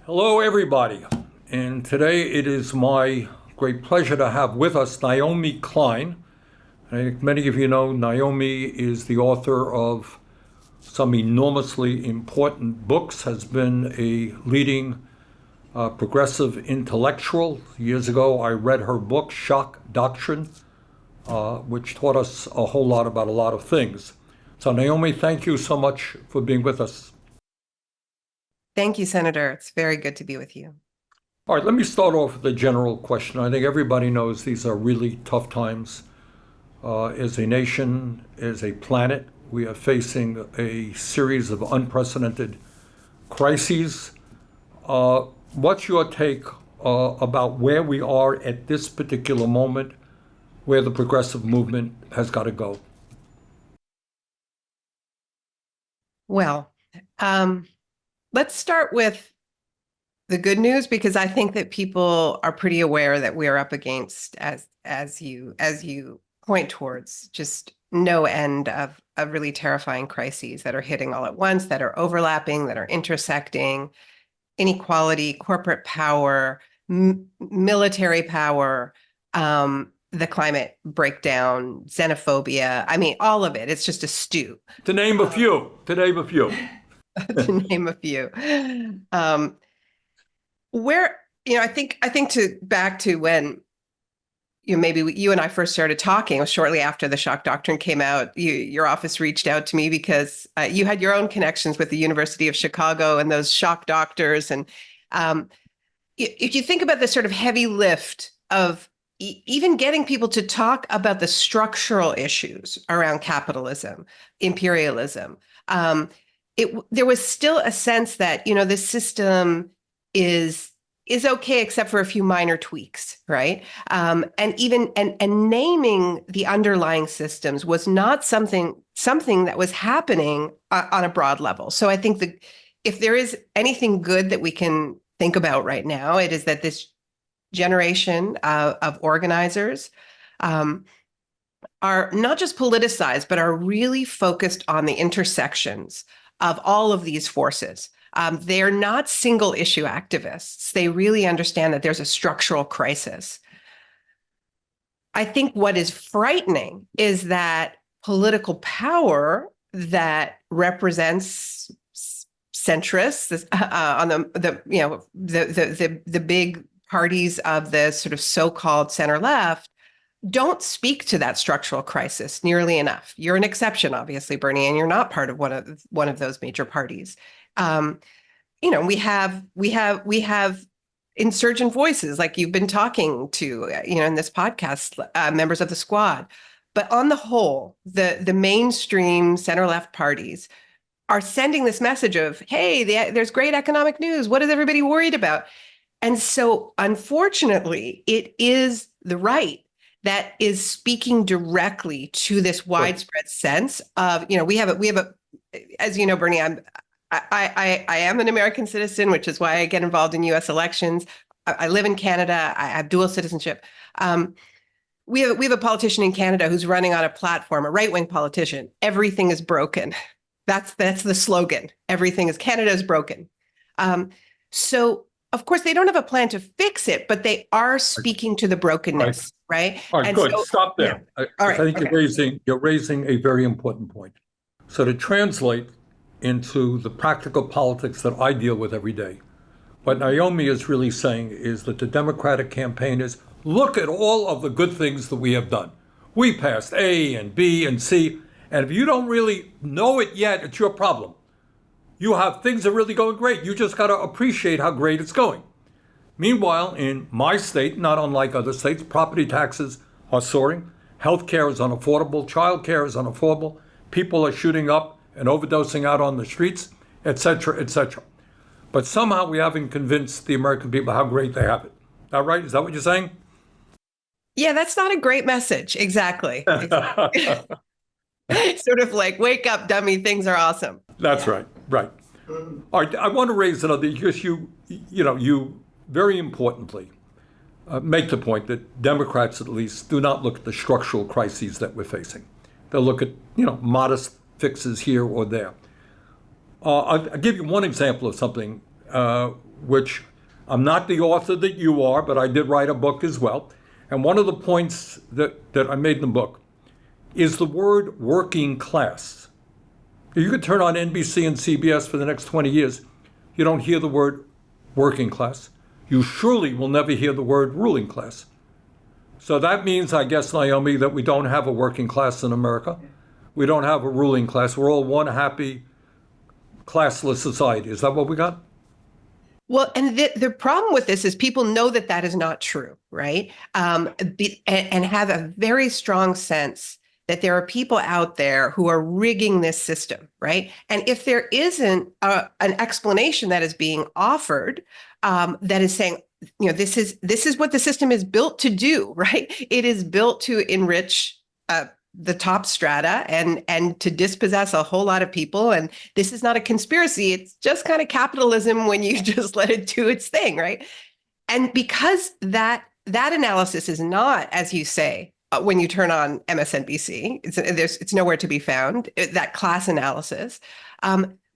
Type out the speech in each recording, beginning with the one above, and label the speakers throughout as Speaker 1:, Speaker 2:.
Speaker 1: Hello, everybody. And today it is my great pleasure to have with us Naomi Klein. I think many of you know Naomi is the author of some enormously important books, has been a leading progressive intellectual. Years ago, I read her book, Shock Doctrine, which taught us a whole lot about a lot of things. So, Naomi, thank you so much for being with us.
Speaker 2: Thank you, Senator. It's very good to be with you.
Speaker 1: All right, let me start off with a general question. I think everybody knows these are really tough times. As a nation, as a planet, we are facing a series of unprecedented crises. What's your take about where we are at this particular moment, where the progressive movement has got to go?
Speaker 2: Well, let's start with the good news, because I think that people are pretty aware that we are up against, as you point towards, just no end of really terrifying crises that are hitting all at once, that are overlapping, that are intersecting: inequality, corporate power, military power, the climate breakdown, xenophobia. I mean, all of it. It's just a stew.
Speaker 1: To name a few.
Speaker 2: To name a few. Where, I think back to when, maybe you and I first started talking. It was shortly after the Shock Doctrine came out. Your office reached out to me because you had your own connections with the University of Chicago and those shock doctors. And if you think about the sort of heavy lift of even getting people to talk about the structural issues around capitalism, imperialism, there was still a sense that, this system is okay except for a few minor tweaks, right? And naming the underlying systems was not something that was happening on a broad level. So I think that if there is anything good that we can think about right now, it is that this generation of organizers are not just politicized, but are really focused on the intersections of all of these forces. They're not single issue activists. They really understand that there's a structural crisis. I think what is frightening is that political power that represents centrists on the big parties of the sort of so-called center left don't speak to that structural crisis nearly enough. You're an exception, obviously, Bernie, and you're not part of one of those major parties. We have insurgent voices like you've been talking to, in this podcast, members of the squad. But on the whole, the mainstream center-left parties are sending this message of, hey, there's great economic news. What is everybody worried about? And so, unfortunately, it is the right that is speaking directly to this widespread sense of, we have a, as you know, Bernie, I am an American citizen, which is why I get involved in U.S. elections. I live in Canada. I have dual citizenship. We have a politician in Canada who's running on a platform, a right-wing politician. Everything is broken. That's the slogan. Canada is broken. So, of course, they don't have a plan to fix it, but they are speaking to the brokenness, right?
Speaker 1: All right, good. Stop there.
Speaker 2: Yeah. All right.
Speaker 1: I think you're raising a very important point. So to translate into the practical politics that I deal with every day, what Naomi is really saying is that the Democratic campaign is, look at all of the good things that we have done. We passed A and B and C, and if you don't really know it yet, it's your problem. You have things that are really going great. You just got to appreciate how great it's going. Meanwhile, in my state, not unlike other states, property taxes are soaring. Healthcare is unaffordable. Childcare is unaffordable. People are shooting up and overdosing out on the streets, et cetera, et cetera. But somehow we haven't convinced the American people how great they have it. Is that right? Is that what you're saying?
Speaker 2: Yeah, that's not a great message. Exactly. Sort of like, wake up, dummy, things are awesome.
Speaker 1: That's right. Right. All right. I want to raise another issue. You very importantly make the point that Democrats, at least, do not look at the structural crises that we're facing. They'll look at, modest fixes here or there. I'll give you one example of something which I'm not the author that you are, but I did write a book as well. And one of the points that I made in the book is the word working class. You could turn on NBC and CBS for the next 20 years. You don't hear the word working class. You surely will never hear the word ruling class. So that means, I guess, Naomi, that we don't have a working class in America. We don't have a ruling class. We're all one happy, classless society. Is that what we got?
Speaker 2: Well, and the problem with this is people know that that is not true, right? And have a very strong sense that there are people out there who are rigging this system, right? And if there isn't an explanation that is being offered, that is saying, this is what the system is built to do, right? It is built to enrich the top strata and to dispossess a whole lot of people. And this is not a conspiracy. It's just kind of capitalism when you just let it do its thing, right? And because that analysis is not, as you say, when you turn on MSNBC, it's nowhere to be found, that class analysis.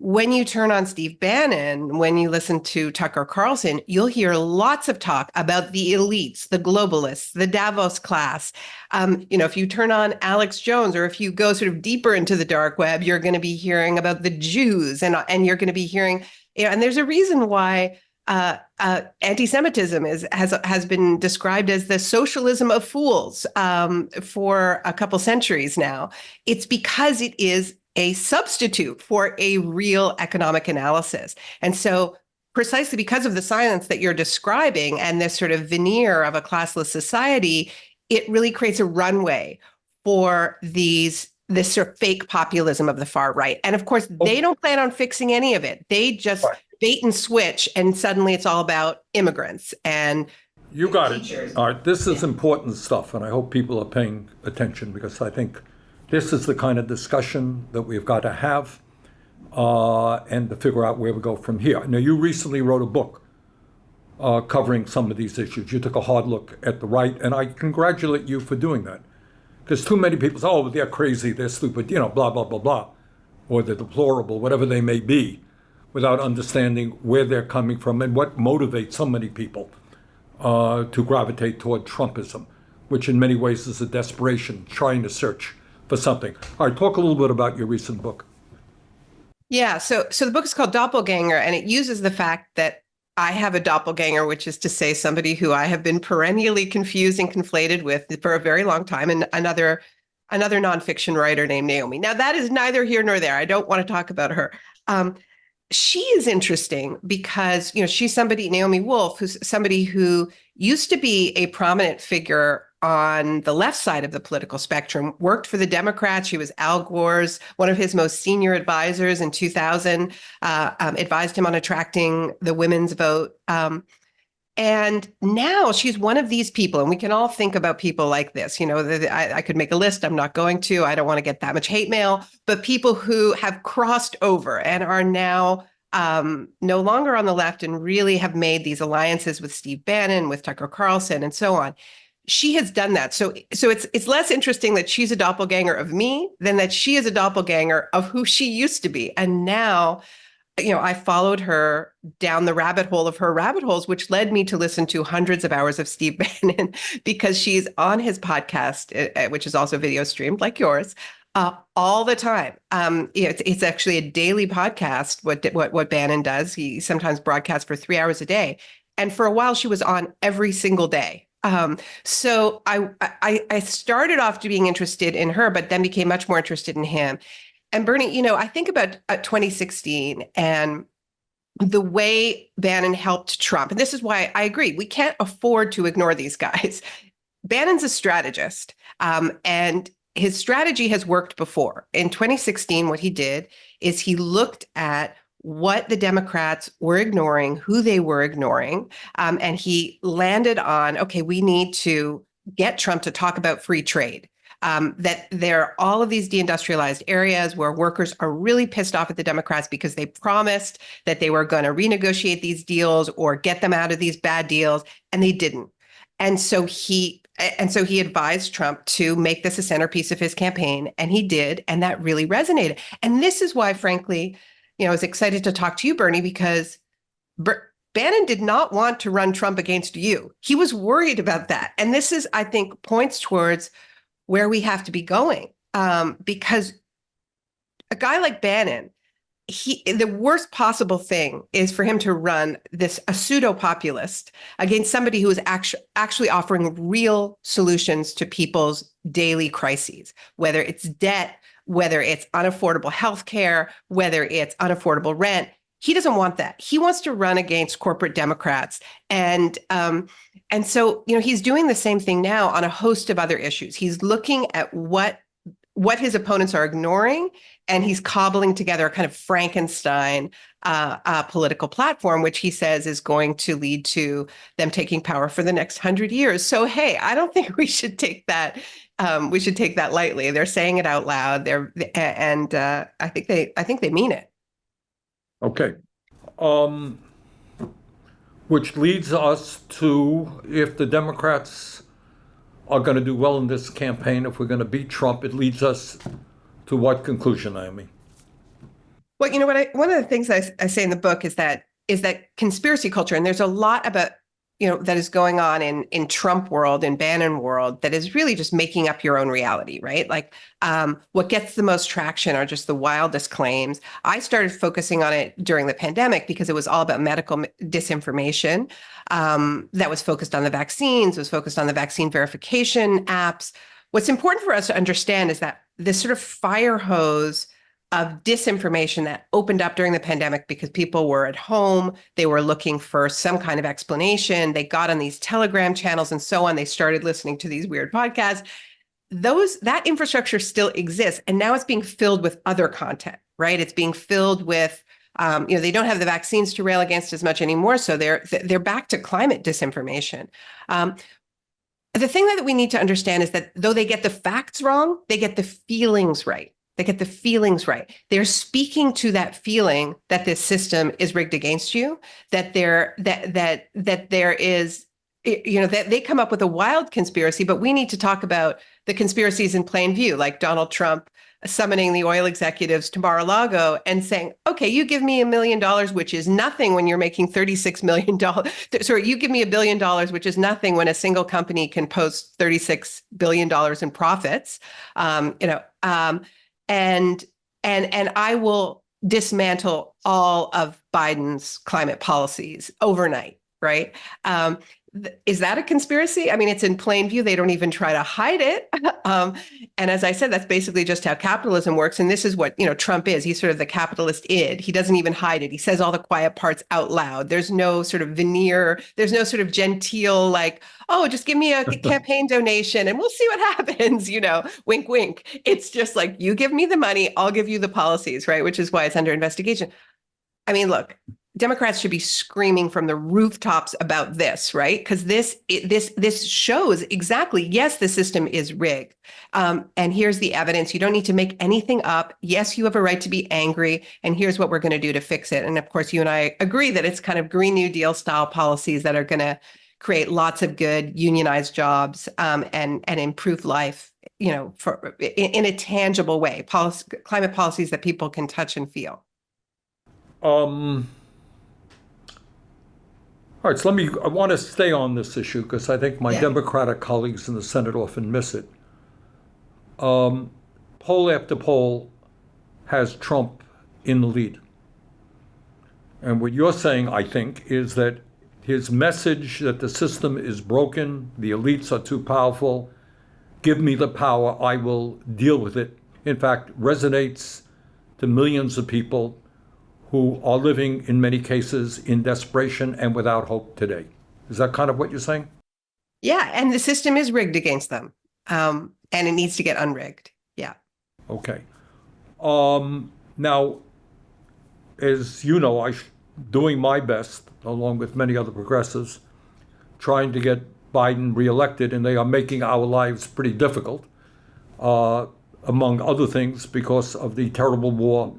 Speaker 2: When you turn on Steve Bannon, when you listen to Tucker Carlson, you'll hear lots of talk about the elites, the globalists, the Davos class. If you turn on Alex Jones, or if you go sort of deeper into the dark web, you're going to be hearing about the Jews, and you're going to be hearing, and there's a reason why anti-Semitism has been described as the socialism of fools for a couple centuries now. It's because it is a substitute for a real economic analysis. And so precisely because of the silence that you're describing and this sort of veneer of a classless society, it really creates a runway for this sort of fake populism of the far right. And of course, they don't plan on fixing any of it. They just bait and switch, and suddenly it's all about immigrants and
Speaker 1: you got it. All right, this is important stuff, and I hope people are paying attention, because I think this is the kind of discussion that we've got to have and to figure out where we go from here. Now, you recently wrote a book covering some of these issues. You took a hard look at the right, and I congratulate you for doing that. Because too many people say, oh, they're crazy, they're stupid, blah, blah, blah, blah, or they're deplorable, whatever they may be, without understanding where they're coming from and what motivates so many people to gravitate toward Trumpism, which in many ways is a desperation, trying to search for something. All right, talk a little bit about your recent book.
Speaker 2: Yeah, so the book is called Doppelganger, and it uses the fact that I have a doppelganger, which is to say somebody who I have been perennially confused and conflated with for a very long time, and another nonfiction writer named Naomi. Now, that is neither here nor there. I don't want to talk about her. She is interesting because, she's somebody, Naomi Wolf, who's somebody who used to be a prominent figure on the left side of the political spectrum, worked for the Democrats. She was Al Gore's, one of his most senior advisors in 2000, advised him on attracting the women's vote. And now she's one of these people, and we can all think about people like this. I could make a list. I'm not going to. I don't want to get that much hate mail, but people who have crossed over and are now no longer on the left and really have made these alliances with Steve Bannon, with Tucker Carlson, and so on. She has done that. So it's less interesting that she's a doppelganger of me than that she is a doppelganger of who she used to be. And now, I followed her down the rabbit hole of her rabbit holes, which led me to listen to hundreds of hours of Steve Bannon, because she's on his podcast, which is also video streamed like yours, all the time. It's actually a daily podcast, what Bannon does. He sometimes broadcasts for 3 hours a day. And for a while, she was on every single day. So I started off to being interested in her, but then became much more interested in him. And Bernie, I think about 2016 and the way Bannon helped Trump. And this is why I agree. We can't afford to ignore these guys. Bannon's a strategist, and his strategy has worked before. In 2016, what he did is he looked at what the Democrats were ignoring, who they were ignoring, and he landed on, okay, we need to get Trump to talk about free trade. That there are all of these deindustrialized areas where workers are really pissed off at the Democrats because they promised that they were going to renegotiate these deals or get them out of these bad deals, and they didn't. And so he advised Trump to make this a centerpiece of his campaign, and he did, and that really resonated. And this is why, frankly, I was excited to talk to you, Bernie, because Bannon did not want to run Trump against you. He was worried about that. And this is, I think, points towards where we have to be going. Because a guy like Bannon, the worst possible thing is for him to run a pseudo populist against somebody who is actually offering real solutions to people's daily crises, whether it's debt, whether it's unaffordable health care, whether it's unaffordable rent. He doesn't want that. He wants to run against corporate Democrats. And so, he's doing the same thing now on a host of other issues. He's looking at what his opponents are ignoring, and he's cobbling together a kind of Frankenstein political platform, which he says is going to lead to them taking power for the next 100 years. So, hey, I don't think we should take that. We should take that lightly. They're saying it out loud. I think they mean it.
Speaker 1: Okay. Which leads us to, if the Democrats are going to do well in this campaign, if we're going to beat Trump, it leads us to what conclusion, Naomi?
Speaker 2: Well, one of the things I say in the book is that conspiracy culture, and there's a lot about that is going on in Trump world, in Bannon world, that is really just making up your own reality, right? Like what gets the most traction are just the wildest claims. I started focusing on it during the pandemic because it was all about medical disinformation that was focused on the vaccines, was focused on the vaccine verification apps. What's important for us to understand is that this sort of fire hose of disinformation that opened up during the pandemic because people were at home, they were looking for some kind of explanation, they got on these Telegram channels and so on, they started listening to these weird podcasts. That infrastructure still exists, and now it's being filled with other content, right? It's being filled with they don't have the vaccines to rail against as much anymore, so they're back to climate disinformation. The thing that we need to understand is that though they get the facts wrong, they get the feelings right. They get the feelings right. They're speaking to that feeling that this system is rigged against you, that there is, that they come up with a wild conspiracy, but we need to talk about the conspiracies in plain view, like Donald Trump summoning the oil executives to Mar-a-Lago and saying, okay, you give me $1 million, which is nothing when you're making $36 million. Sorry, you give me $1 billion, which is nothing when a single company can post $36 billion in profits. And I will dismantle all of Biden's climate policies overnight, right? Is that a conspiracy? I mean, it's in plain view. They don't even try to hide it. And as I said, that's basically just how capitalism works. And this is what, Trump is. He's sort of the capitalist id. He doesn't even hide it. He says all the quiet parts out loud. There's no sort of veneer. There's no sort of genteel, like, oh, just give me a campaign donation and we'll see what happens, wink, wink. It's just like, you give me the money, I'll give you the policies, right? Which is why it's under investigation. I mean, look, Democrats should be screaming from the rooftops about this, right? Because this shows exactly, yes, the system is rigged. And here's the evidence. You don't need to make anything up. Yes, you have a right to be angry. And here's what we're going to do to fix it. And of course, you and I agree that it's kind of Green New Deal style policies that are going to create lots of good unionized jobs and improve life, in a tangible way. Climate policies that people can touch and feel.
Speaker 1: All right, so I want to stay on this issue because I think my Democratic colleagues in the Senate often miss it. Poll after poll has Trump in the lead. And what you're saying, I think, is that his message that the system is broken, the elites are too powerful, give me the power, I will deal with it, in fact, resonates to millions of people who are living, in many cases, in desperation and without hope today. Is that kind of what you're saying?
Speaker 2: Yeah, and the system is rigged against them, and it needs to get unrigged. Yeah.
Speaker 1: Okay. Now, as you know, I'm doing my best, along with many other progressives, trying to get Biden reelected, and they are making our lives pretty difficult, among other things, because of the terrible war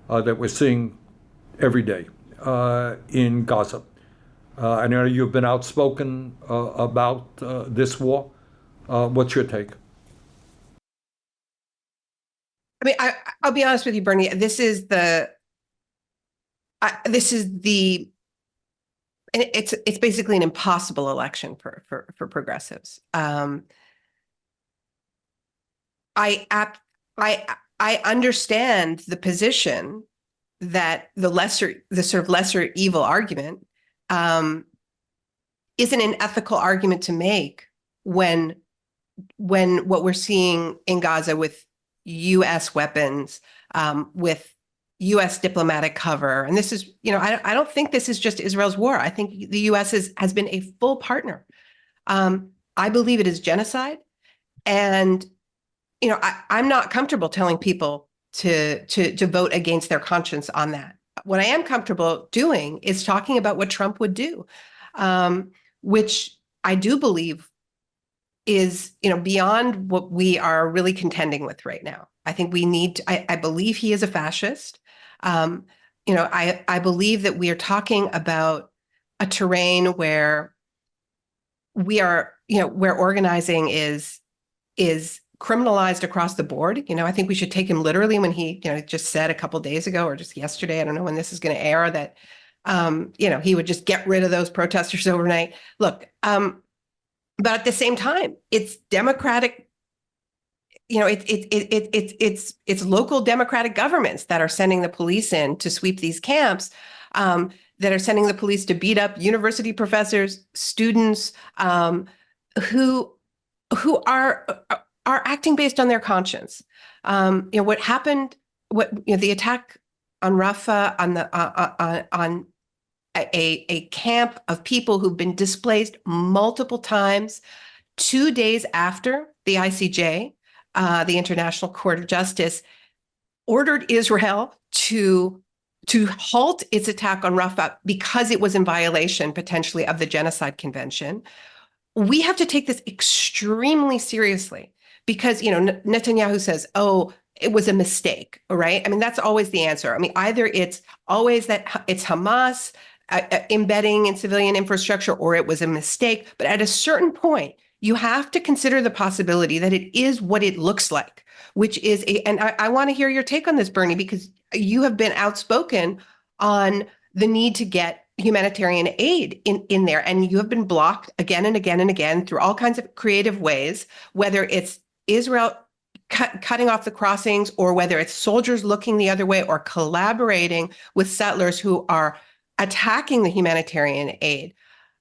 Speaker 1: that we're seeing every day in Gaza. I know you've been outspoken about this war. What's your take?
Speaker 2: I mean, I'll be honest with you, Bernie. This is the and it's basically an impossible election for progressives. I understand the position that the sort of lesser evil argument isn't an ethical argument to make when what we're seeing in Gaza with U.S. weapons, with U.S. diplomatic cover, and this is, I don't think this is just Israel's war. I think the U.S. has been a full partner. I believe it is genocide, and I'm not comfortable telling people to vote against their conscience on that. What I am comfortable doing is talking about what Trump would do, which I do believe is, beyond what we are really contending with right now. I think we need to, I believe he is a fascist. I believe that we are talking about a terrain where we are, where organizing is criminalized across the board. I think we should take him literally when he, just said a couple of days ago or just yesterday, I don't know when this is going to air, that, he would just get rid of those protesters overnight. Look, but at the same time, it's democratic, it's local democratic governments that are sending the police in to sweep these camps, that are sending the police to beat up university professors, students, who are acting based on their conscience. What happened, the attack on Rafah, on a camp of people who've been displaced multiple times, 2 days after the ICJ, the International Court of Justice, ordered Israel to halt its attack on Rafah because it was in violation potentially of the Genocide Convention. We have to take this extremely seriously because, Netanyahu says, oh, it was a mistake, right? I mean, that's always the answer. I mean, either it's always that it's Hamas embedding in civilian infrastructure, or it was a mistake. But at a certain point, you have to consider the possibility that it is what it looks like, which is and I want to hear your take on this, Bernie, because you have been outspoken on the need to get humanitarian aid in there. And you have been blocked again and again and again through all kinds of creative ways, whether it's Israel cutting off the crossings, or whether it's soldiers looking the other way or collaborating with settlers who are attacking the humanitarian aid.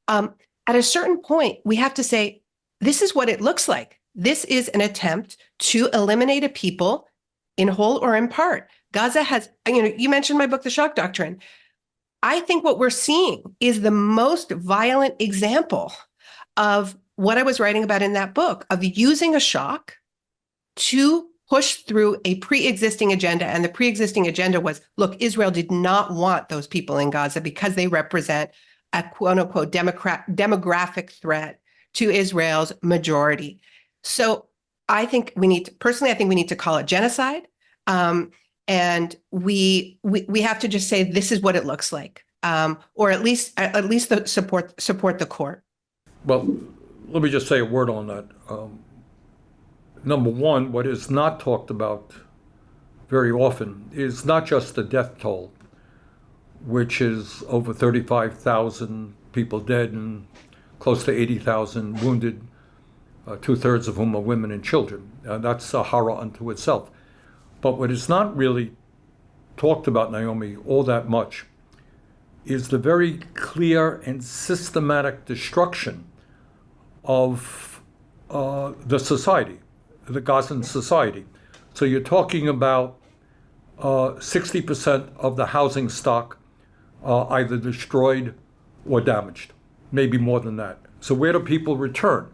Speaker 2: At a certain point, we have to say, this is what it looks like. This is an attempt to eliminate a people in whole or in part. Gaza has, you mentioned my book, The Shock Doctrine. I think what we're seeing is the most violent example of what I was writing about in that book, of using a shock to push through a pre-existing agenda. And the pre-existing agenda was, look, Israel did not want those people in Gaza because they represent a quote unquote demographic threat to Israel's majority. So I think we need to call it genocide. And we have to just say, this is what it looks like. Or at least support the court.
Speaker 1: Well, let me just say a word on that. Number one, what is not talked about very often is not just the death toll, which is over 35,000 people dead and close to 80,000 wounded, 2/3 of whom are women and children. That's a horror unto itself. But what is not really talked about, Naomi, all that much is the very clear and systematic destruction of the society, the Gazan society. So you're talking about 60% of the housing stock either destroyed or damaged, maybe more than that. So where do people return,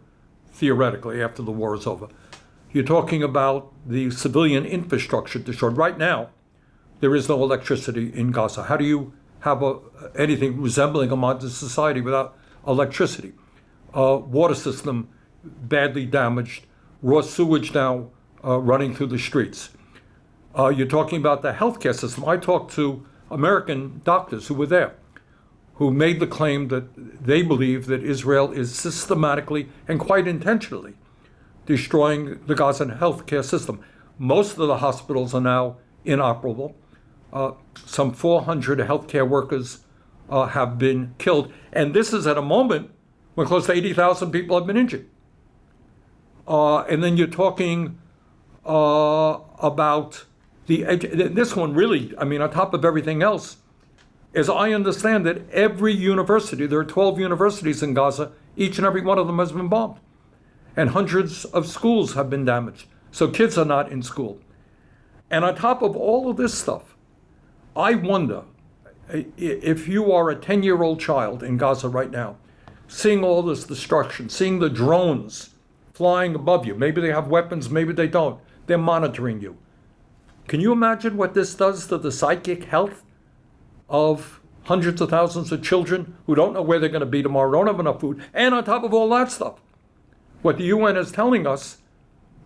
Speaker 1: theoretically, after the war is over? You're talking about the civilian infrastructure destroyed. Right now, there is no electricity in Gaza. How do you have anything resembling a modern society without electricity? Water system badly damaged, raw sewage now running through the streets. You're talking about the healthcare system. I talked to American doctors who were there, who made the claim that they believe that Israel is systematically and quite intentionally destroying the Gazan healthcare system. Most of the hospitals are now inoperable. Some 400 healthcare workers have been killed. And this is at a moment when close to 80,000 people have been injured. And then you're talking about this one really, I mean, on top of everything else, as I understand it, every university, there are 12 universities in Gaza, each and every one of them has been bombed. And hundreds of schools have been damaged. So kids are not in school. And on top of all of this stuff, I wonder if you are a 10-year-old child in Gaza right now, seeing all this destruction, seeing the drones flying above you, maybe they have weapons, maybe they don't, they're monitoring you. Can you imagine what this does to the psychic health of hundreds of thousands of children who don't know where they're going to be tomorrow, don't have enough food, and on top of all that stuff, what the UN is telling us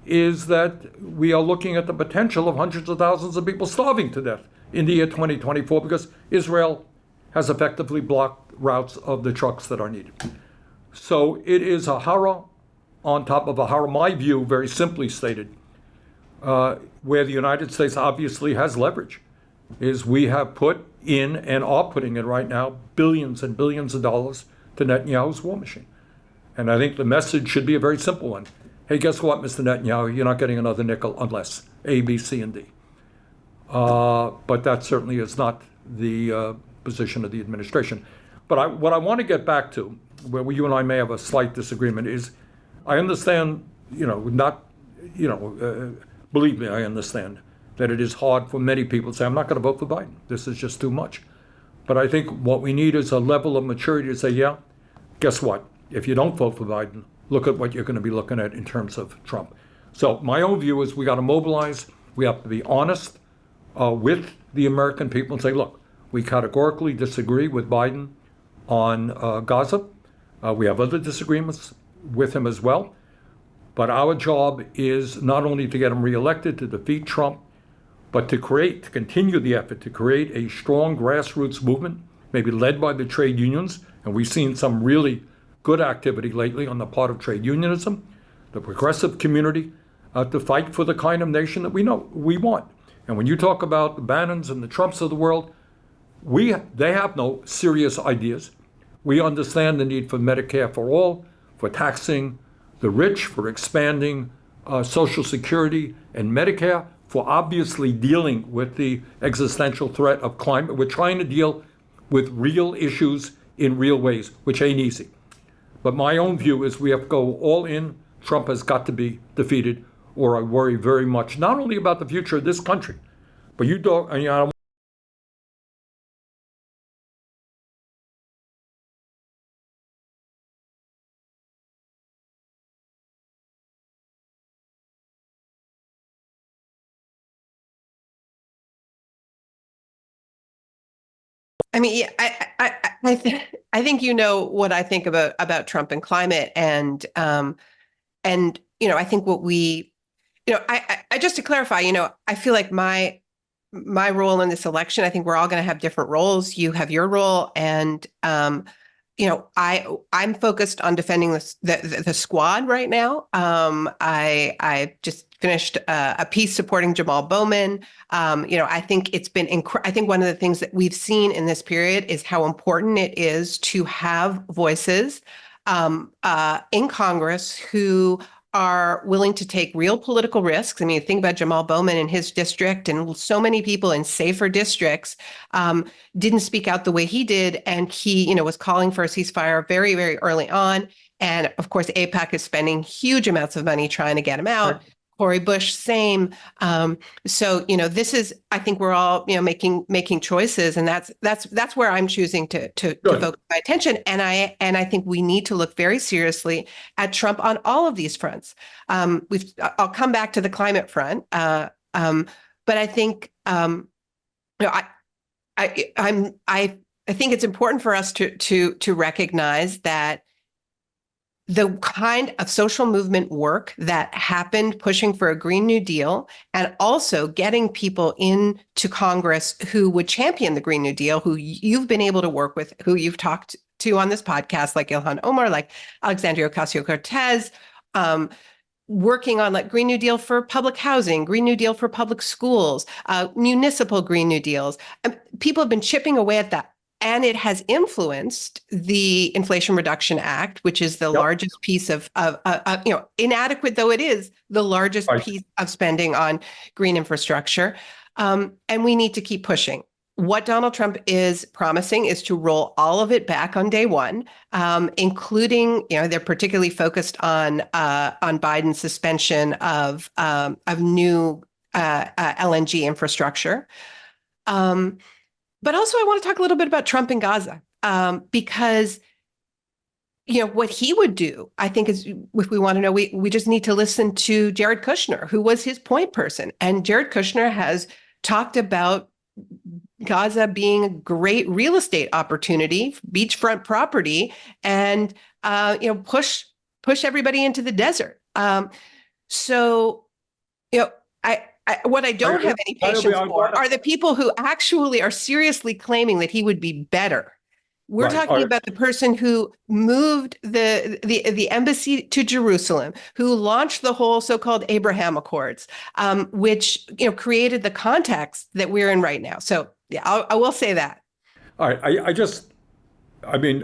Speaker 1: is that we are looking at the potential of hundreds of thousands of people starving to death in the year 2024 because Israel has effectively blocked routes of the trucks that are needed. So it is a horror on top of a horror, my view, very simply stated, where the United States obviously has leverage, is we have put in and are putting in right now billions and billions of dollars to Netanyahu's war machine. And I think the message should be a very simple one. Hey, guess what, Mr. Netanyahu? You're not getting another nickel unless A, B, C, and D. But that certainly is not the position of the administration. But what I want to get back to, where you and I may have a slight disagreement, is I understand, believe me, I understand that it is hard for many people to say, I'm not going to vote for Biden. This is just too much. But I think what we need is a level of maturity to say, yeah, guess what? If you don't vote for Biden, look at what you're going to be looking at in terms of Trump. So my own view is we got to mobilize. We have to be honest with the American people and say, look, we categorically disagree with Biden on Gaza. We have other disagreements with him as well. But our job is not only to get him reelected, to defeat Trump, but to continue the effort to create a strong grassroots movement, maybe led by the trade unions. And we've seen some really good activity lately on the part of trade unionism, the progressive community, to fight for the kind of nation that we know we want. And when you talk about the Bannons and the Trumps of the world, they have no serious ideas. We understand the need for Medicare for all, for taxing the rich, for expanding Social Security and Medicare, for obviously dealing with the existential threat of climate. We're trying to deal with real issues in real ways, which ain't easy. But my own view is we have to go all in. Trump has got to be defeated, or I worry very much, not only about the future of this country, but you don't, I don't.
Speaker 2: I mean, yeah, I think you know what I think about Trump and climate, and I think what we, I just to clarify, I feel like my role in this election, I think we're all going to have different roles. You have your role, and I'm focused on defending the squad right now. I just finished a piece supporting Jamal Bowman. I think it's been I think one of the things that we've seen in this period is how important it is to have voices in Congress who are willing to take real political risks. I mean, think about Jamal Bowman in his district, and so many people in safer districts didn't speak out the way he did. And he, was calling for a ceasefire very, very early on. And of course, AIPAC is spending huge amounts of money trying to get him out. Right. Cori Bush, same. So, this is, I think we're all, making choices, and that's where I'm choosing to focus my attention. And I think we need to look very seriously at Trump on all of these fronts. I'll come back to the climate front, but I think, I think it's important for us to recognize that the kind of social movement work that happened pushing for a Green New Deal, and also getting people into Congress who would champion the Green New Deal, who you've been able to work with, who you've talked to on this podcast, like Ilhan Omar, like Alexandria Ocasio-Cortez, working on like Green New Deal for public housing, Green New Deal for public schools, municipal Green New Deals. People have been chipping away at that. And it has influenced the Inflation Reduction Act, which is the largest piece of inadequate though it is, the largest piece of spending on green infrastructure. And we need to keep pushing. What Donald Trump is promising is to roll all of it back on day one, including, they're particularly focused on Biden's suspension of new LNG infrastructure. But also, I want to talk a little bit about Trump and Gaza, because what he would do, I think, is, if we want to know, we just need to listen to Jared Kushner, who was his point person. And Jared Kushner has talked about Gaza being a great real estate opportunity, beachfront property, and push everybody into the desert. What I don't have any patience for are the people who actually are seriously claiming that he would be better. We're talking about the person who moved the embassy to Jerusalem, who launched the whole so-called Abraham Accords, which created the context that we're in right now. So yeah, I will say that.
Speaker 1: All right, I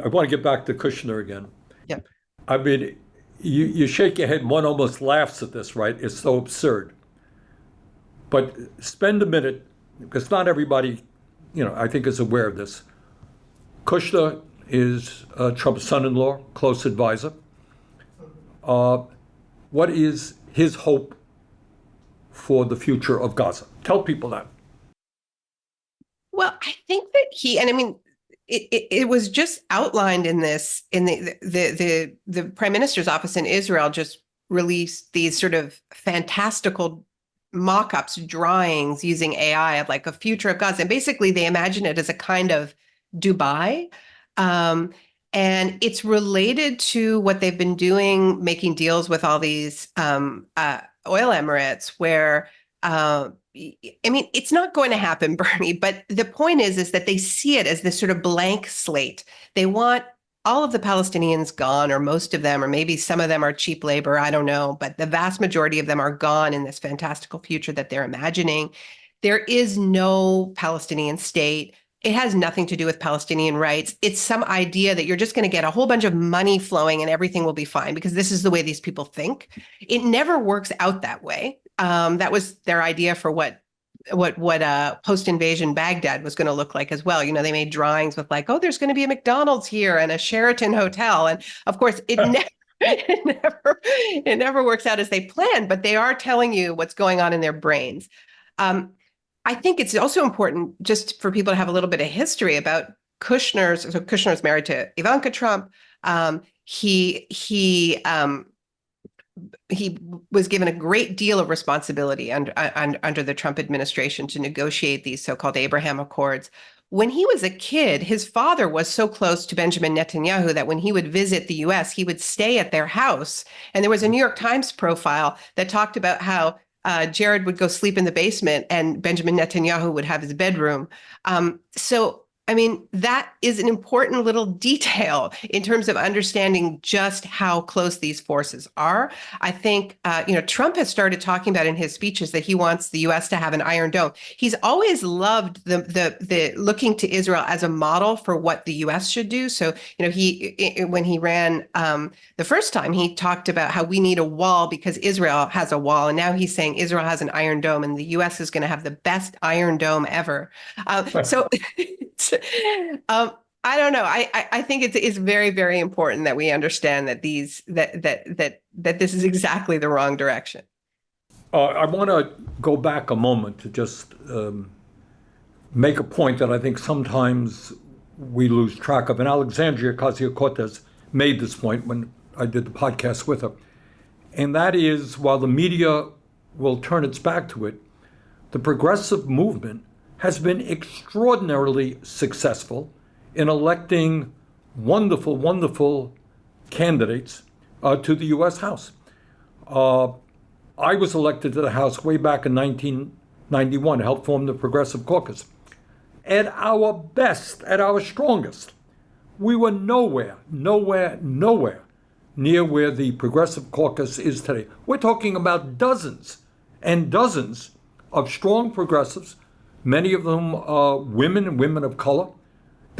Speaker 1: want to get back to Kushner again.
Speaker 2: Yep.
Speaker 1: I mean, you shake your head and one almost laughs at this, right? It's so absurd. But spend a minute, because not everybody, I think is aware of this. Kushner is Trump's son-in-law, close advisor. What is his hope for the future of Gaza? Tell people that.
Speaker 2: Well, I think that it was just outlined in this, in the Prime Minister's office in Israel just released these sort of fantastical mock-ups, drawings using AI of like a future of Gaza. And basically they imagine it as a kind of Dubai. And it's related to what they've been doing, making deals with all these oil emirates where, it's not going to happen, Bernie, but the point is that they see it as this sort of blank slate. They want all of the Palestinians gone, or most of them, or maybe some of them are cheap labor, I don't know, but the vast majority of them are gone in this fantastical future that they're imagining. There is no Palestinian state. It has nothing to do with Palestinian rights. It's some idea that you're just going to get a whole bunch of money flowing and everything will be fine because this is the way these people think. It never works out that way. That was their idea for what post-invasion Baghdad was going to look like as well. They made drawings with like, oh, there's going to be a McDonald's here and a Sheraton hotel. And of course, it never works out as they planned, but they are telling you what's going on in their brains. I think it's also important just for people to have a little bit of history about Kushner's. So Kushner's married to Ivanka Trump. He was given a great deal of responsibility under the Trump administration to negotiate these so-called Abraham Accords. When he was a kid, his father was so close to Benjamin Netanyahu that when he would visit the US, he would stay at their house. And there was a New York Times profile that talked about how Jared would go sleep in the basement and Benjamin Netanyahu would have his bedroom. That is an important little detail in terms of understanding just how close these forces are. I think, Trump has started talking about in his speeches that he wants the U.S. to have an Iron Dome. He's always loved the looking to Israel as a model for what the U.S. should do. So, when he ran the first time, he talked about how we need a wall because Israel has a wall. And now he's saying Israel has an Iron Dome and the U.S. is going to have the best Iron Dome ever. I don't know. I think it's very, very important that we understand that that this is exactly the wrong direction.
Speaker 1: I want to go back a moment to just make a point that I think sometimes we lose track of. And Alexandria Ocasio-Cortez made this point when I did the podcast with her. And that is, while the media will turn its back to it, the progressive movement has been extraordinarily successful in electing wonderful, wonderful candidates to the U.S. House. I was elected to the House way back in 1991, helped form the Progressive Caucus. At our best, at our strongest, we were nowhere near where the Progressive Caucus is today. We're talking about dozens and dozens of strong progressives, many of them women and women of color,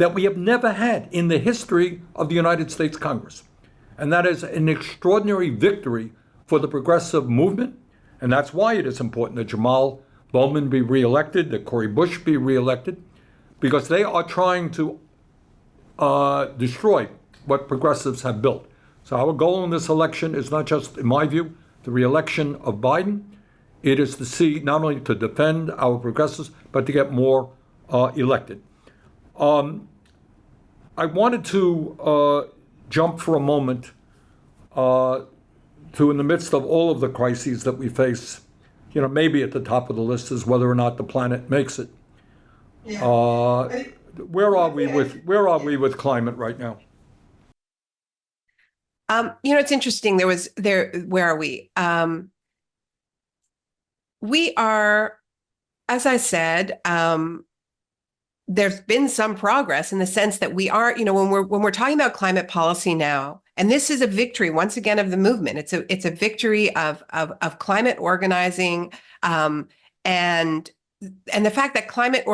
Speaker 1: that we have never had in the history of the United States Congress. And that is an extraordinary victory for the progressive movement. And that's why it is important that Jamal Bowman be reelected, that Cori Bush be reelected, because they are trying to destroy what progressives have built. So our goal in this election is not just, in my view, the reelection of Biden. It is to see, not only to defend our progressives, but to get more elected. I wanted to jump for a moment to, in the midst of all of the crises that we face, maybe at the top of the list is whether or not the planet makes it. Yeah. Where are we with climate right now?
Speaker 2: It's interesting. Where are we? We are, as I said, there's been some progress in the sense that we are, when we're talking about climate policy now, and this is a victory once again of the movement. It's a victory of climate organizing, and the fact that climate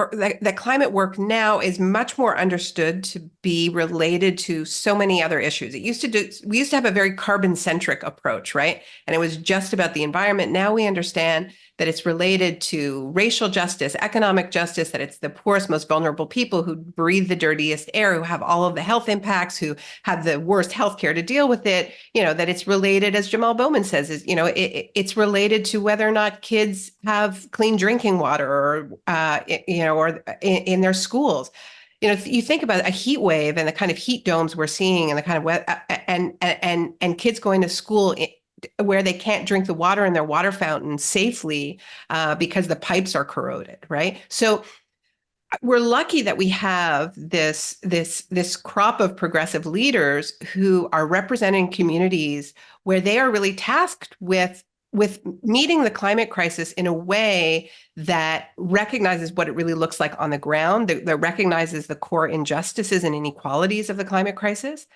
Speaker 2: work now is much more understood to be related to so many other issues. We used to have a very carbon-centric approach, right? And it was just about the environment. Now we understand that it's related to racial justice, economic justice, that it's the poorest, most vulnerable people who breathe the dirtiest air, who have all of the health impacts, who have the worst healthcare to deal with it, that it's related, as Jamal Bowman says, it's related to whether or not kids have clean drinking water or in their schools. You think about a heat wave and the kind of heat domes we're seeing and the kind of and kids going to school where they can't drink the water in their water fountain safely because the pipes are corroded, right? So we're lucky that we have this crop of progressive leaders who are representing communities where they are really tasked with meeting the climate crisis in a way that recognizes what it really looks like on the ground, that recognizes the core injustices and inequalities of the climate crisis.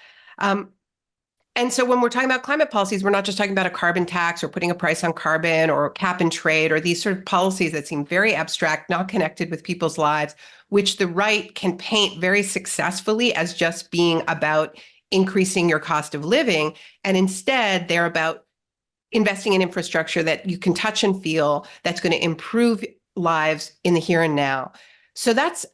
Speaker 2: And so when we're talking about climate policies, we're not just talking about a carbon tax or putting a price on carbon or cap and trade or these sort of policies that seem very abstract, not connected with people's lives, which the right can paint very successfully as just being about increasing your cost of living. And instead, they're about investing in infrastructure that you can touch and feel, that's going to improve lives in the here and now. So that's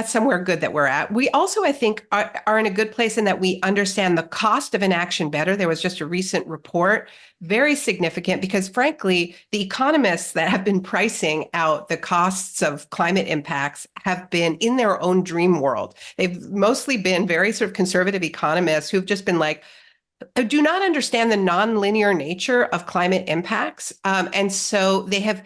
Speaker 2: somewhere good that we're at. We also, I think, are in a good place in that we understand the cost of inaction better. There was just a recent report, very significant, because frankly, the economists that have been pricing out the costs of climate impacts have been in their own dream world. They've mostly been very sort of conservative economists who've just been like, do not understand the nonlinear nature of climate impacts. And so they have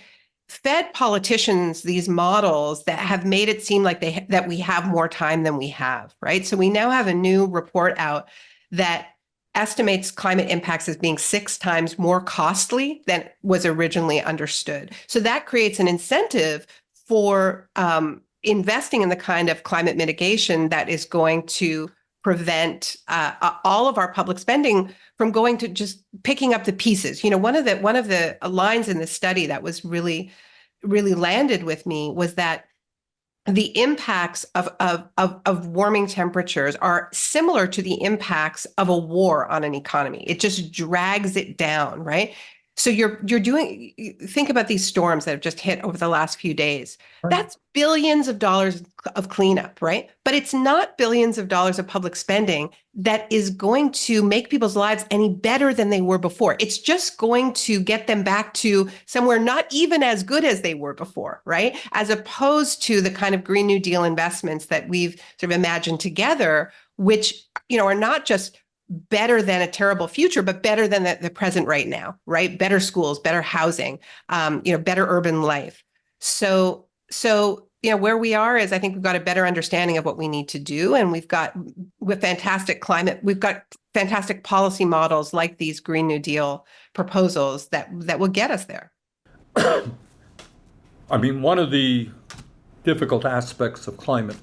Speaker 2: fed politicians these models that have made it seem like that we have more time than we have, right? So we now have a new report out that estimates climate impacts as being 6 times more costly than was originally understood. So that creates an incentive for investing in the kind of climate mitigation that is going to prevent all of our public spending from going to just picking up the pieces. One of the lines in the study that was really landed with me was that the impacts of warming temperatures are similar to the impacts of a war on an economy. It just drags it down, right? So think about these storms that have just hit over the last few days. That's billions of dollars of cleanup, right? But it's not billions of dollars of public spending that is going to make people's lives any better than they were before. It's just going to get them back to somewhere not even as good as they were before, right? As opposed to the kind of Green New Deal investments that we've sort of imagined together, which, are not just better than a terrible future, but better than the present right now, right? Better schools, better housing, better urban life. So where we are is I think we've got a better understanding of what we need to do. And we've got fantastic policy models like these Green New Deal proposals that will get us there.
Speaker 1: I mean, one of the difficult aspects of climate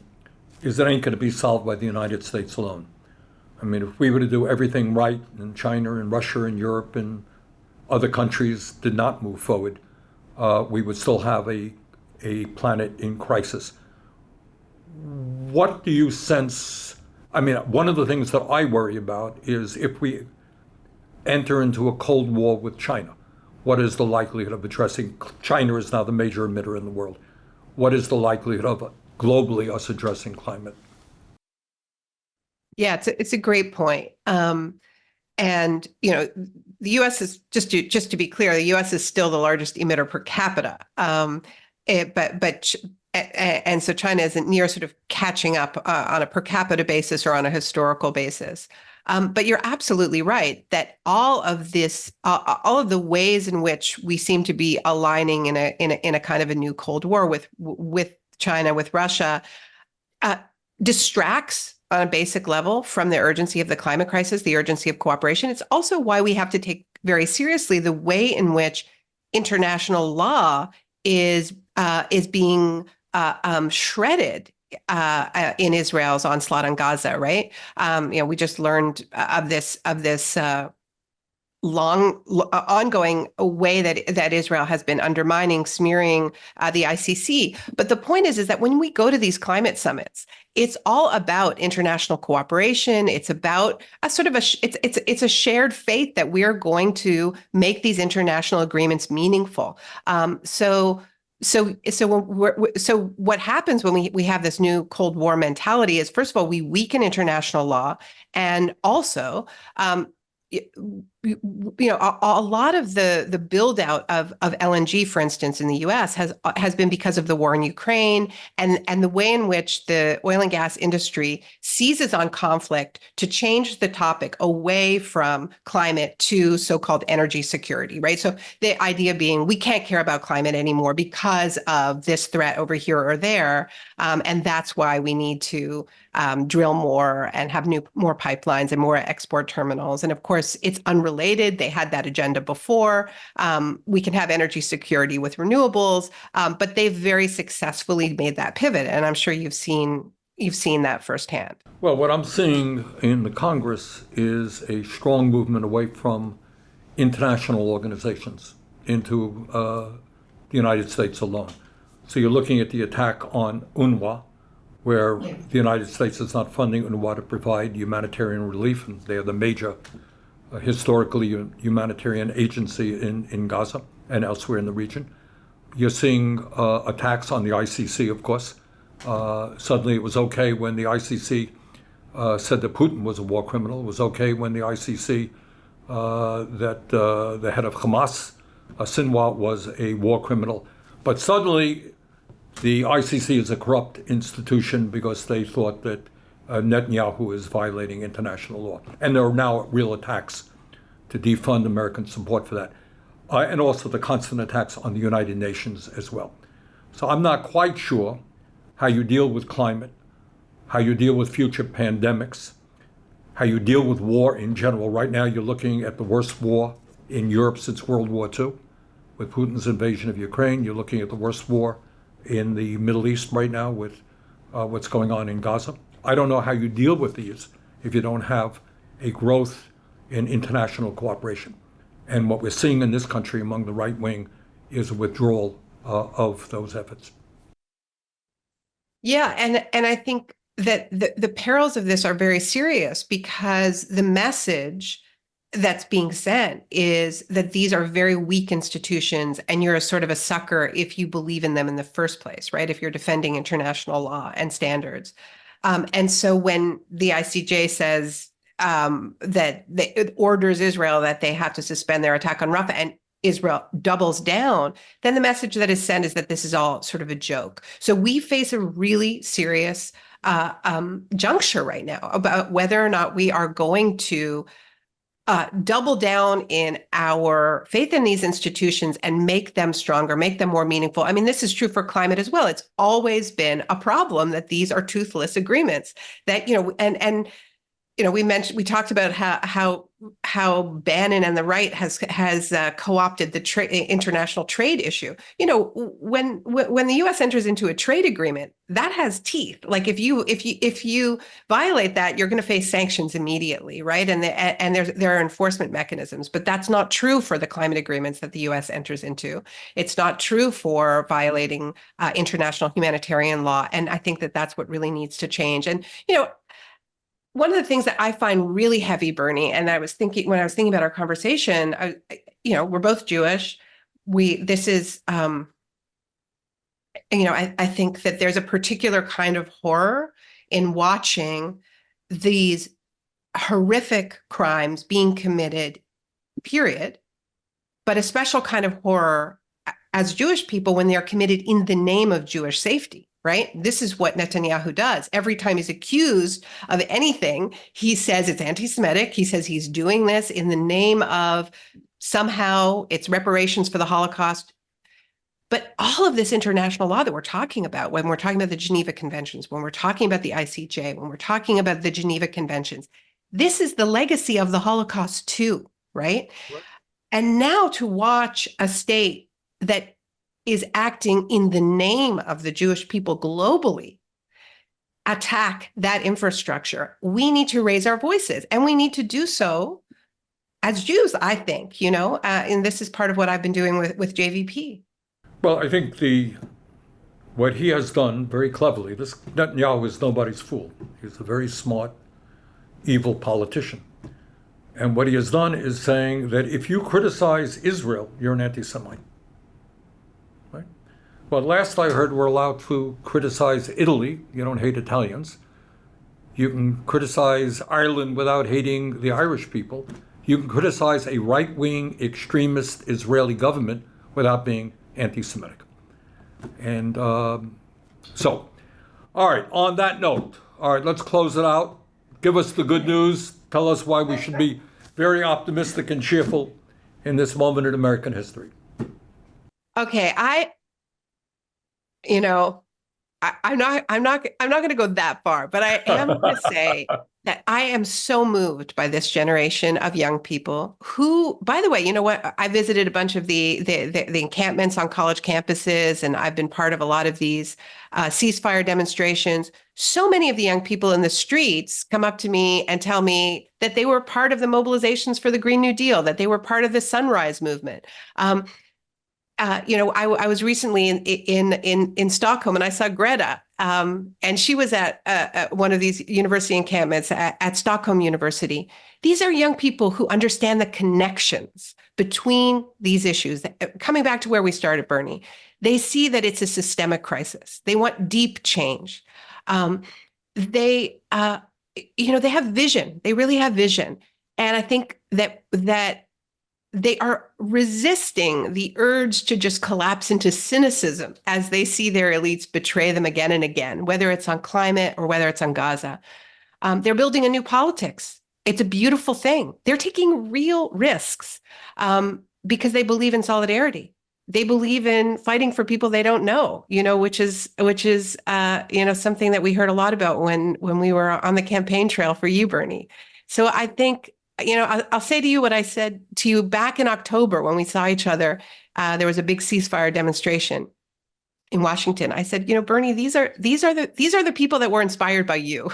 Speaker 1: is that it ain't going to be solved by the United States alone. I mean, if we were to do everything right and China and Russia and Europe and other countries did not move forward, we would still have a planet in crisis. What do you sense? I mean, one of the things that I worry about is if we enter into a Cold War with China, what is the likelihood of addressing? China is now the major emitter in the world. What is the likelihood of globally us addressing climate?
Speaker 2: Yeah, it's a great point. And the U.S. is just to be clear, the U.S. is still the largest emitter per capita. And so China isn't near sort of catching up on a per capita basis or on a historical basis. But you're absolutely right that all of the ways in which we seem to be aligning in a kind of a new Cold War with China, with Russia, distracts on a basic level from the urgency of the climate crisis, the urgency of cooperation. It's also why we have to take very seriously the way in which international law is being shredded in Israel's onslaught on Gaza. Right? We just learned of this ongoing way that Israel has been undermining, smearing the ICC. But the point is that when we go to these climate summits, it's all about international cooperation. It's about a sort of it's a shared faith that we are going to make these international agreements meaningful. So what happens when we have this new Cold War mentality is, first of all, we weaken international law, and also a lot of the build out of LNG, for instance, in the U.S. has been because of the war in Ukraine and the way in which the oil and gas industry seizes on conflict to change the topic away from climate to so-called energy security, right? So the idea being we can't care about climate anymore because of this threat over here or there, and that's why we need to drill more and have more pipelines and more export terminals. And of course, it's unrelated. They had that agenda before. We can have energy security with renewables, but they've very successfully made that pivot. And I'm sure you've seen that firsthand.
Speaker 1: Well, what I'm seeing in the Congress is a strong movement away from international organizations into the United States alone. So you're looking at the attack on UNRWA, where the United States is not funding UNRWA to provide humanitarian relief, and they are the major historically humanitarian agency in Gaza and elsewhere in the region. You're seeing attacks on the ICC, of course. Suddenly it was okay when the ICC said that Putin was a war criminal. It was okay when the ICC, that the head of Hamas, Sinwar, was a war criminal. But suddenly the ICC is a corrupt institution because they thought that Netanyahu is violating international law. And there are now real attacks to defund American support for that. And also the constant attacks on the United Nations as well. So I'm not quite sure how you deal with climate, how you deal with future pandemics, how you deal with war in general. Right now you're looking at the worst war in Europe since World War II with Putin's invasion of Ukraine. You're looking at the worst war in the Middle East right now with what's going on in Gaza. I don't know how you deal with these if you don't have a growth in international cooperation. And what we're seeing in this country among the right wing is a withdrawal of those efforts.
Speaker 2: Yeah, and I think that the perils of this are very serious because the message that's being sent is that these are very weak institutions and you're a sort of a sucker if you believe in them in the first place, right? If you're defending international law and standards. And so when the ICJ says that it orders Israel that they have to suspend their attack on Rafah and Israel doubles down, then the message that is sent is that this is all sort of a joke. So we face a really serious juncture right now about whether or not we are going to double down in our faith in these institutions and make them stronger, make them more meaningful. I mean, this is true for climate as well. It's always been a problem that these are toothless agreements that, we talked about how Bannon and the right has co-opted the international trade issue. When the U.S. enters into a trade agreement, that has teeth. Like if you violate that, you're going to face sanctions immediately, right? And there are enforcement mechanisms. But that's not true for the climate agreements that the U.S. enters into. It's not true for violating international humanitarian law. And I think that that's what really needs to change. And one of the things that I find really heavy, Bernie, and I was thinking when I was thinking about our conversation, we're both Jewish. I think that there's a particular kind of horror in watching these horrific crimes being committed, period, but a special kind of horror as Jewish people when they are committed in the name of Jewish safety. Right? This is what Netanyahu does. Every time he's accused of anything, he says it's anti-Semitic. He says he's doing this in the name of somehow it's reparations for the Holocaust. But all of this international law that we're talking about, when we're talking about the Geneva Conventions, when we're talking about the ICJ, when we're talking about the Geneva Conventions, this is the legacy of the Holocaust too, right? Right. And now to watch a state that is acting in the name of the Jewish people globally attack that infrastructure, we need to raise our voices, and we need to do so as Jews, I think, and this is part of what I've been doing with JVP.
Speaker 1: Well, I think what he has done very cleverly, this Netanyahu is nobody's fool. He's a very smart, evil politician. And what he has done is saying that if you criticize Israel, you're an anti-Semite. Well, last I heard, we're allowed to criticize Italy. You don't hate Italians. You can criticize Ireland without hating the Irish people. You can criticize a right-wing extremist Israeli government without being anti-Semitic. And so, all right, on that note, all right, let's close it out. Give us the good news. Tell us why we should be very optimistic and cheerful in this moment in American history.
Speaker 2: Okay, I'm not going to go that far, but I am going to say that I am so moved by this generation of young people who, by the way, you know what? I visited a bunch of the encampments on college campuses, and I've been part of a lot of these ceasefire demonstrations. So many of the young people in the streets come up to me and tell me that they were part of the mobilizations for the Green New Deal, that they were part of the Sunrise Movement. I was recently in Stockholm, and I saw Greta, and she was at one of these university encampments at Stockholm University. These are young people who understand the connections between these issues. Coming back to where we started, Bernie, they see that it's a systemic crisis. They want deep change. They have vision. They really have vision, and I think that they are resisting the urge to just collapse into cynicism as they see their elites betray them again and again, whether it's on climate or whether it's on Gaza. They're building a new politics. It's a beautiful thing. They're taking real risks because they believe in solidarity. They believe in fighting for people they don't know, which is something that we heard a lot about when we were on the campaign trail for you, Bernie. So I think, I'll say to you what I said to you back in October when we saw each other. There was a big ceasefire demonstration in Washington. I said, Bernie, these are the people that were inspired by you.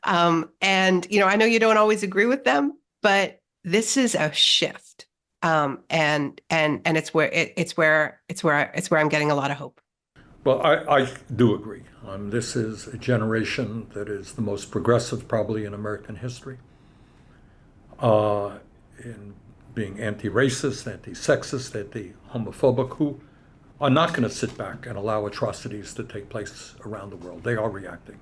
Speaker 2: And I know you don't always agree with them, but this is a shift. And it's where I'm getting a lot of hope.
Speaker 1: Well, I do agree. This is a generation that is the most progressive probably in American history. In being anti-racist, anti-sexist, anti-homophobic, who are not going to sit back and allow atrocities to take place around the world. They are reacting.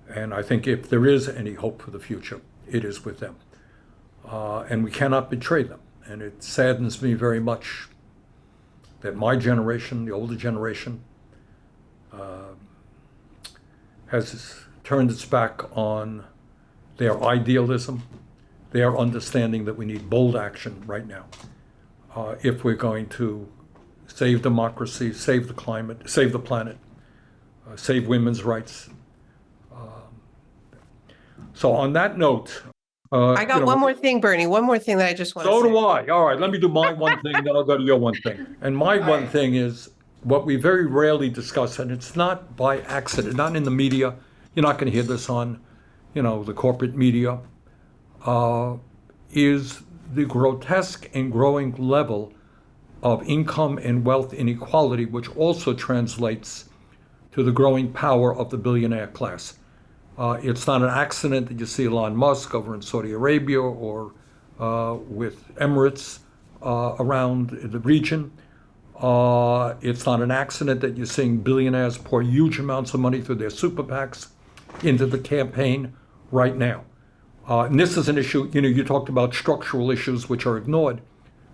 Speaker 1: And I think if there is any hope for the future, it is with them. And we cannot betray them. And it saddens me very much that my generation, the older generation, has turned its back on their idealism, their understanding that we need bold action right now if we're going to save democracy, save the climate, save the planet, save women's rights. So on that note,
Speaker 2: I got one more thing, Bernie. One more thing that I just want to
Speaker 1: So
Speaker 2: say.
Speaker 1: do I. All right, let me do my one thing, then I'll go to your one thing. And my one thing is what we very rarely discuss, and it's not by accident, not in the media. You're not going to hear this on, the corporate media, is the grotesque and growing level of income and wealth inequality, which also translates to the growing power of the billionaire class. It's not an accident that you see Elon Musk over in Saudi Arabia or with Emirates around the region. It's not an accident that you're seeing billionaires pour huge amounts of money through their super PACs into the campaign right now. And this is an issue, you talked about structural issues which are ignored.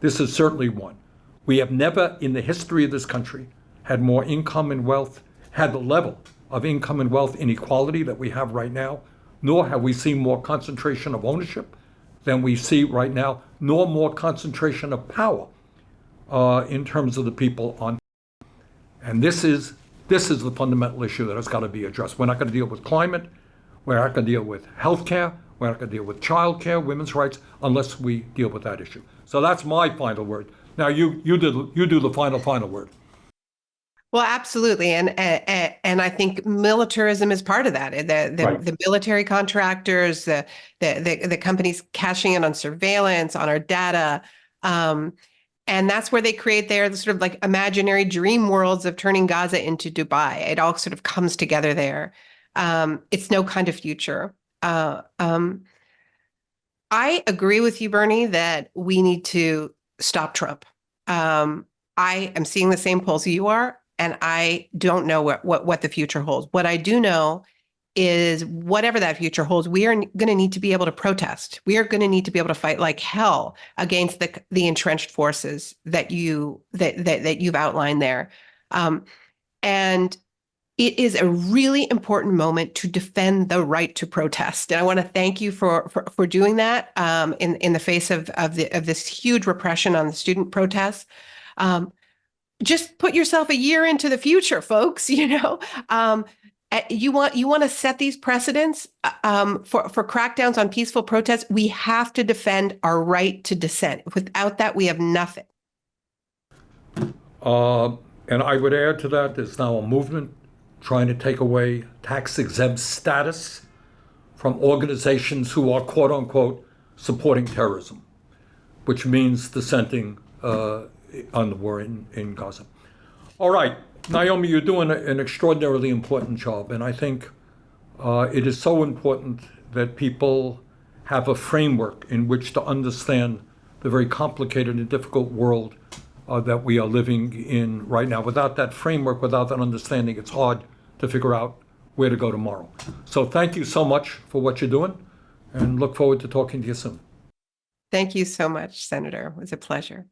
Speaker 1: This is certainly one. We have never in the history of this country had more income and wealth, had the level of income and wealth inequality that we have right now, nor have we seen more concentration of ownership than we see right now, nor more concentration of power in terms of the people on. And this is the fundamental issue that has got to be addressed. We're not going to deal with climate. We're not going to deal with healthcare. We're not going to deal with childcare, women's rights, unless we deal with that issue. So that's my final word. Now you do the final word.
Speaker 2: Well, absolutely, and I think militarism is part of that. The military contractors, the companies cashing in on surveillance, on our data, and that's where they create their sort of like imaginary dream worlds of turning Gaza into Dubai. It all sort of comes together there. It's no kind of future. I agree with you, Bernie, that we need to stop Trump. I am seeing the same polls you are, and I don't know what the future holds. What I do know is whatever that future holds, we are going to need to be able to protest. We are going to need to be able to fight like hell against the entrenched forces that you've outlined there. And it is a really important moment to defend the right to protest. And I want to thank you for doing that in the face of this huge repression on the student protests. Just put yourself a year into the future, folks. You want to set these precedents for crackdowns on peaceful protests. We have to defend our right to dissent. Without that, we have nothing.
Speaker 1: And I would add to that, there's now a movement trying to take away tax-exempt status from organizations who are, quote unquote, supporting terrorism, which means dissenting on the war in Gaza. All right, Naomi, you're doing an extraordinarily important job, and I think it is so important that people have a framework in which to understand the very complicated and difficult world that we are living in right now. Without that framework, without that understanding, it's hard to figure out where to go tomorrow. So thank you so much for what you're doing, and look forward to talking to you soon.
Speaker 2: Thank you so much, Senator. It was a pleasure.